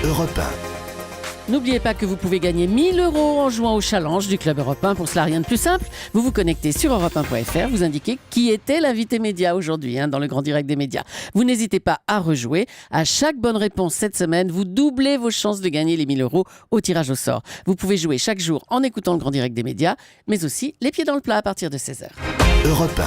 Europe 1. N'oubliez pas que vous pouvez gagner 1 000 € en jouant au challenge du Club Europe 1. Pour cela, rien de plus simple. Vous vous connectez sur europe1.fr, vous indiquez qui était l'invité média aujourd'hui dans le grand direct des médias. Vous n'hésitez pas à rejouer. À chaque bonne réponse cette semaine, vous doublez vos chances de gagner les 1 000 € au tirage au sort. Vous pouvez jouer chaque jour en écoutant le grand direct des médias, mais aussi les pieds dans le plat à partir de 16h. Europe 1.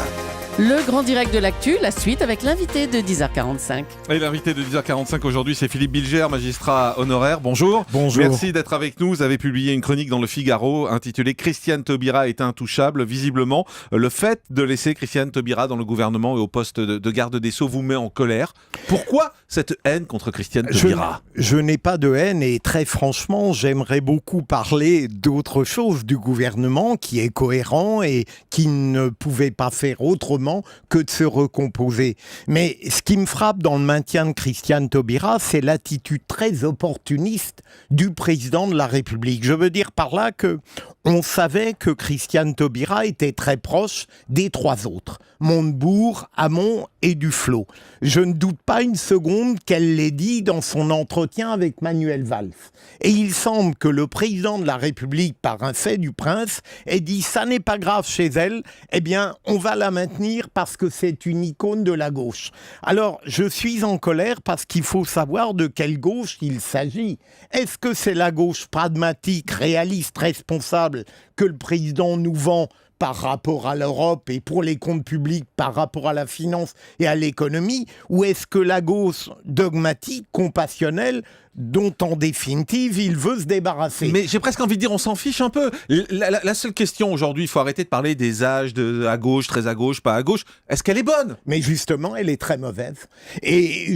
Le grand direct de l'actu, la suite avec l'invité de 10h45. Et l'invité de 10h45 aujourd'hui, c'est Philippe Bilger, magistrat honoraire. Bonjour. Bonjour. Merci d'être avec nous. Vous avez publié une chronique dans Le Figaro intitulée « Christiane Taubira est intouchable ». Visiblement, le fait de laisser Christiane Taubira dans le gouvernement et au poste de garde des Sceaux vous met en colère. Pourquoi cette haine contre Christiane Taubira ? Je n'ai pas de haine et très franchement, j'aimerais beaucoup parler d'autre chose du gouvernement qui est cohérent et qui ne pouvait pas faire autrement que de se recomposer. Mais ce qui me frappe dans le maintien de Christiane Taubira, c'est l'attitude très opportuniste du président de la République. Je veux dire par là que on savait que Christiane Taubira était très proche des trois autres, Montebourg, Hamon et Duflot. Je ne doute pas une seconde qu'elle l'ait dit dans son entretien avec Manuel Valls. Et il semble que le président de la République, par un fait du prince, ait dit « ça n'est pas grave chez elle, eh bien on va la maintenir parce que c'est une icône de la gauche ». Alors je suis en colère parce qu'il faut savoir de quelle gauche il s'agit. Est-ce que c'est la gauche pragmatique, réaliste, responsable que le président nous vend par rapport à l'Europe et pour les comptes publics par rapport à la finance et à l'économie, ou est-ce que la gauche dogmatique, compassionnelle, dont en définitive il veut se débarrasser? Mais j'ai presque envie de dire on s'en fiche un peu. La seule question aujourd'hui, il faut arrêter de parler des âges à gauche, très à gauche, pas à gauche. Est-ce qu'elle est bonne ? Mais justement, elle est très mauvaise. Et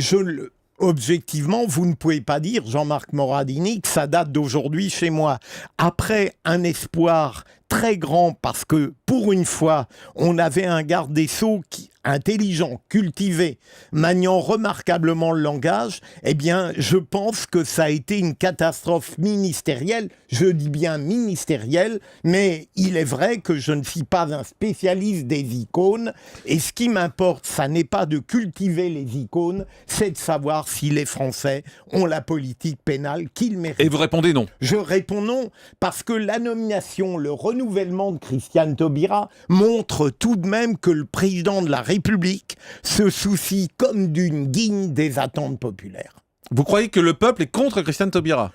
objectivement, vous ne pouvez pas dire, Jean-Marc Morandini, que ça date d'aujourd'hui chez moi. Après un espoir très grand, parce que pour une fois, on avait un garde des Sceaux intelligent, cultivé, maniant remarquablement le langage, eh bien, je pense que ça a été une catastrophe ministérielle. Je dis bien ministérielle, mais il est vrai que je ne suis pas un spécialiste des icônes. Et ce qui m'importe, ça n'est pas de cultiver les icônes, c'est de savoir si les Français ont la politique pénale qu'ils méritent. Et vous répondez non. Je réponds non, parce que la nomination, le renouvellement de Christiane Taubira montre tout de même que le président de la République se soucie comme d'une guigne des attentes populaires. Vous croyez que le peuple est contre Christiane Taubira ?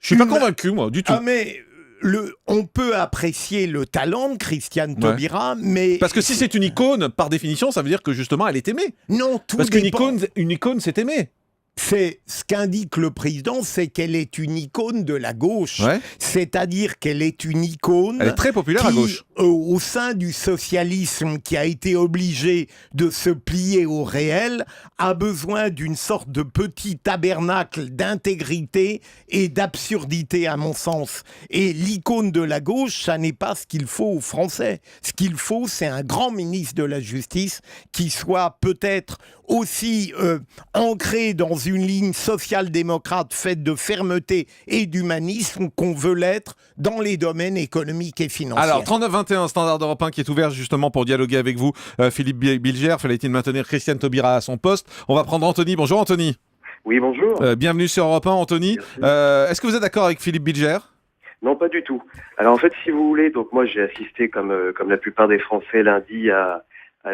Je suis pas convaincu, moi, du tout. Ah mais on peut apprécier le talent de Christiane Taubira, mais... Parce que si c'est une icône, par définition, ça veut dire que justement, elle est aimée. Non, tout Parce qu'une dépend. icône, c'est aimé. C'est ce qu'indique le président, c'est qu'elle est une icône de la gauche. Ouais. C'est-à-dire qu'elle est une icône... Elle est très populaire à gauche. Au sein du socialisme qui a été obligé de se plier au réel, a besoin d'une sorte de petit tabernacle d'intégrité et d'absurdité, à mon sens. Et l'icône de la gauche, ça n'est pas ce qu'il faut aux Français. Ce qu'il faut, c'est un grand ministre de la Justice qui soit peut-être aussi ancré dans une ligne social-démocrate faite de fermeté et d'humanisme qu'on veut l'être dans les domaines économiques et financiers. Alors, 39-21, Standard d'Europe 1 qui est ouvert justement pour dialoguer avec vous. Philippe Bilger, fallait-il maintenir Christiane Taubira à son poste ? On va prendre Anthony. Bonjour Anthony. Oui, bonjour. Bienvenue sur Europe 1, Anthony. Est-ce que vous êtes d'accord avec Philippe Bilger ? Non, pas du tout. Alors en fait, si vous voulez, donc moi j'ai assisté comme la plupart des Français lundi à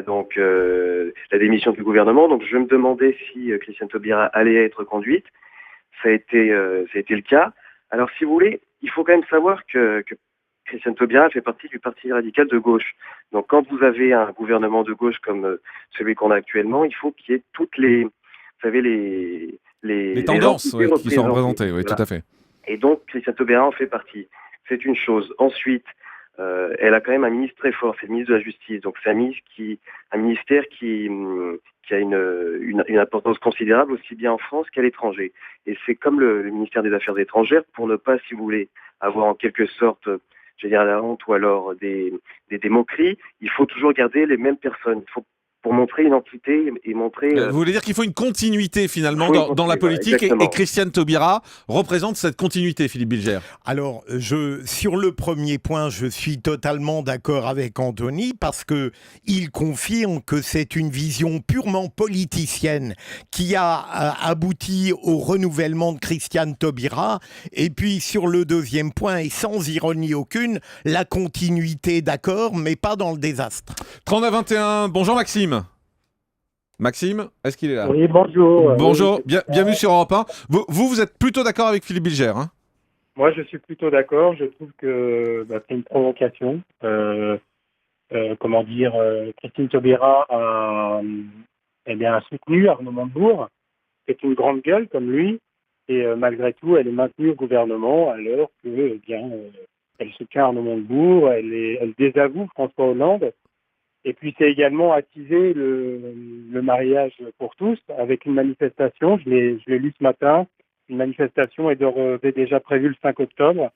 donc la démission du gouvernement. Donc je me demandais si Christiane Taubira allait être conduite. Ça a été le cas. Alors si vous voulez, il faut quand même savoir que Christiane Taubira fait partie du Parti radical de gauche. Donc quand vous avez un gouvernement de gauche comme celui qu'on a actuellement, il faut qu'il y ait toutes les, vous savez, les tendances qui sont représentées, oui, voilà. tout à fait. Et donc Christiane Taubira en fait partie. C'est une chose. Ensuite, elle a quand même un ministre très fort, c'est le ministre de la Justice. Donc c'est un ministère qui a une importance considérable aussi bien en France qu'à l'étranger. Et c'est comme le ministère des Affaires étrangères, pour ne pas, si vous voulez, avoir en quelque sorte, je vais dire la honte ou alors des moqueries, il faut toujours garder les mêmes personnes. Il faut pour montrer une entité et montrer... Vous voulez dire qu'il faut une continuité finalement faut une dans la continuité, politique voilà, exactement. et Christiane Taubira représente cette continuité, Philippe Bilger. Alors, sur le premier point, je suis totalement d'accord avec Anthony parce que il confirme que c'est une vision purement politicienne qui a abouti au renouvellement de Christiane Taubira. Et puis, sur le deuxième point, et sans ironie aucune, la continuité, d'accord, mais pas dans le désastre. 39-21, bonjour Maxime. Maxime, est-ce qu'il est là? Oui, bonjour. Bonjour, Oui, bienvenue sur Europe 1. Vous êtes plutôt d'accord avec Philippe Bilger, hein? moi, je suis plutôt d'accord. Je trouve que c'est une provocation. Christine Taubira a soutenu Arnaud Montebourg, qui est une grande gueule comme lui, et malgré tout, elle est maintenue au gouvernement alors que, elle soutient Arnaud Montebourg, elle désavoue François Hollande. Et puis, c'est également attiser le mariage pour tous avec une manifestation. Je l'ai lu ce matin. Une manifestation est déjà prévue le 5 octobre.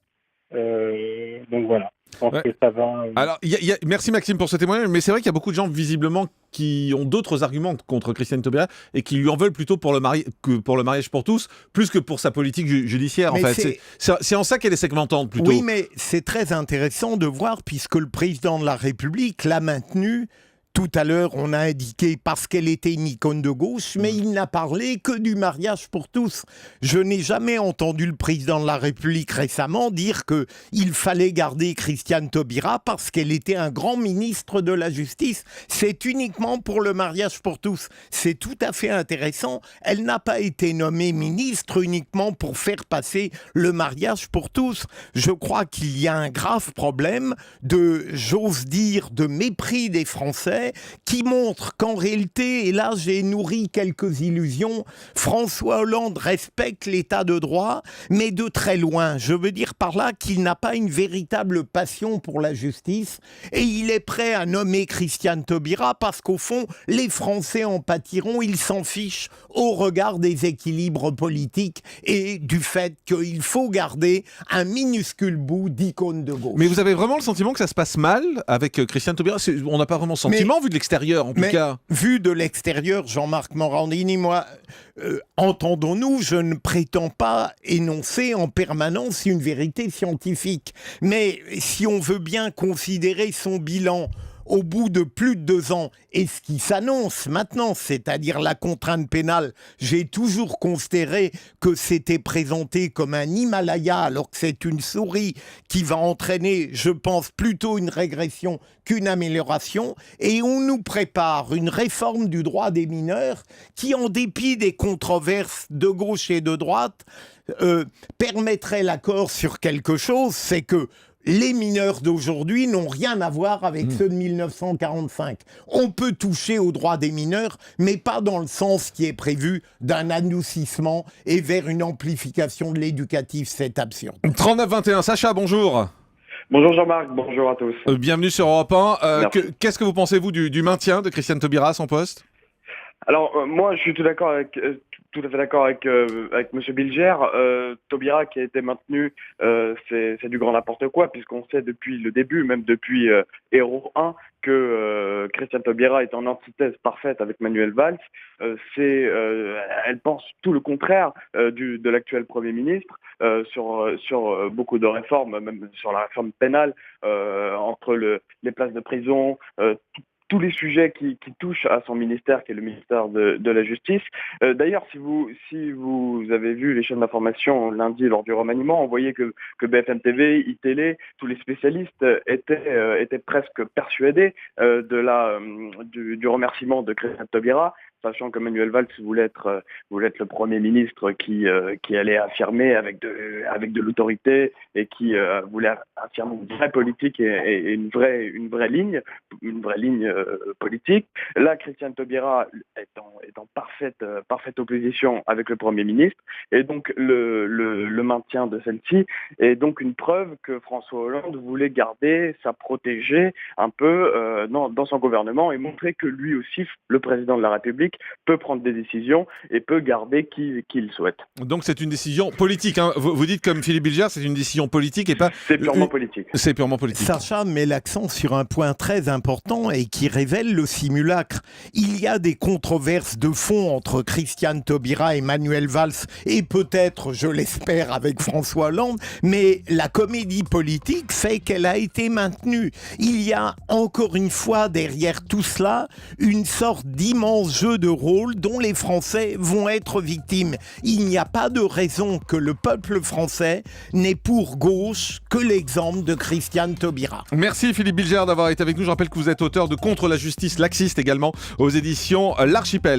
Donc voilà, je pense que ça va... Alors, merci Maxime pour ce témoignage, mais c'est vrai qu'il y a beaucoup de gens visiblement qui ont d'autres arguments contre Christiane Taubira et qui lui en veulent plutôt pour le mariage pour tous, plus que pour sa politique judiciaire. En Mais fait, c'est en ça qu'elle est segmentante plutôt. Oui, mais c'est très intéressant de voir puisque le président de la République l'a maintenue. Tout à l'heure, on a indiqué parce qu'elle était une icône de gauche, mais il n'a parlé que du mariage pour tous. Je n'ai jamais entendu le président de la République récemment dire qu'il fallait garder Christiane Taubira parce qu'elle était un grand ministre de la Justice. C'est uniquement pour le mariage pour tous. C'est tout à fait intéressant. Elle n'a pas été nommée ministre uniquement pour faire passer le mariage pour tous. Je crois qu'il y a un grave problème j'ose dire, de mépris des Français qui montre qu'en réalité, et là j'ai nourri quelques illusions, François Hollande respecte l'état de droit, mais de très loin. Je veux dire par là qu'il n'a pas une véritable passion pour la justice et il est prêt à nommer Christiane Taubira parce qu'au fond, les Français en pâtiront, ils s'en fichent au regard des équilibres politiques et du fait qu'il faut garder un minuscule bout d'icône de gauche. Mais vous avez vraiment le sentiment que ça se passe mal avec Christiane Taubira? On n'a pas vraiment le sentiment, vu de l'extérieur en tout cas. Vu de l'extérieur, Jean-Marc Morandini, moi, entendons-nous, je ne prétends pas énoncer en permanence une vérité scientifique. Mais si on veut bien considérer son bilan au bout de plus de 2 ans, et ce qui s'annonce maintenant, c'est-à-dire la contrainte pénale, j'ai toujours considéré que c'était présenté comme un Himalaya, alors que c'est une souris qui va entraîner, je pense, plutôt une régression qu'une amélioration, et on nous prépare une réforme du droit des mineurs qui, en dépit des controverses de gauche et de droite, permettrait l'accord sur quelque chose, c'est que les mineurs d'aujourd'hui n'ont rien à voir avec ceux de 1945. On peut toucher aux droits des mineurs, mais pas dans le sens qui est prévu d'un adoucissement et vers une amplification de l'éducatif. C'est absurde. 39-21, Sacha, bonjour. Bonjour Jean-Marc, bonjour à tous. Bienvenue sur Europe 1. Qu'est-ce que vous pensez, vous, du maintien de Christiane Taubira à son poste? Alors moi, je suis tout à fait d'accord avec Monsieur Bilger. Taubira qui a été maintenu, c'est du grand n'importe quoi, puisqu'on sait depuis le début, même depuis Héros 1, que Christiane Taubira est en antithèse parfaite avec Manuel Valls. Elle pense tout le contraire de l'actuel Premier ministre sur beaucoup de réformes, même sur la réforme pénale, entre les places de prison, tous les sujets qui touchent à son ministère, qui est le ministère de la Justice. D'ailleurs, si vous avez vu les chaînes d'information lundi lors du remaniement, on voyait que BFM TV, iTélé, tous les spécialistes étaient presque persuadés du remerciement de Christiane Taubira, sachant que Manuel Valls voulait être le Premier ministre qui allait affirmer avec de l'autorité et qui voulait affirmer une vraie politique et une vraie ligne politique. Là, Christiane Taubira est en parfaite opposition avec le Premier ministre, et donc le maintien de celle-ci est donc une preuve que François Hollande voulait garder sa protégée un peu dans son gouvernement et montrer que lui aussi, le président de la République, politique, peut prendre des décisions et peut garder qui il souhaite. Donc c'est une décision politique. Hein. Vous dites comme Philippe Bilger, c'est une décision politique et pas... C'est purement politique. C'est purement politique. Sacha met l'accent sur un point très important et qui révèle le simulacre. Il y a des controverses de fond entre Christiane Taubira et Manuel Valls et peut-être, je l'espère, avec François Hollande, mais la comédie politique fait qu'elle a été maintenue. Il y a encore une fois derrière tout cela une sorte d'immense jeu de rôle dont les Français vont être victimes. Il n'y a pas de raison que le peuple français n'ait pour gauche que l'exemple de Christiane Taubira. Merci Philippe Bilger d'avoir été avec nous. Je rappelle que vous êtes auteur de Contre la justice laxiste également aux éditions L'Archipel.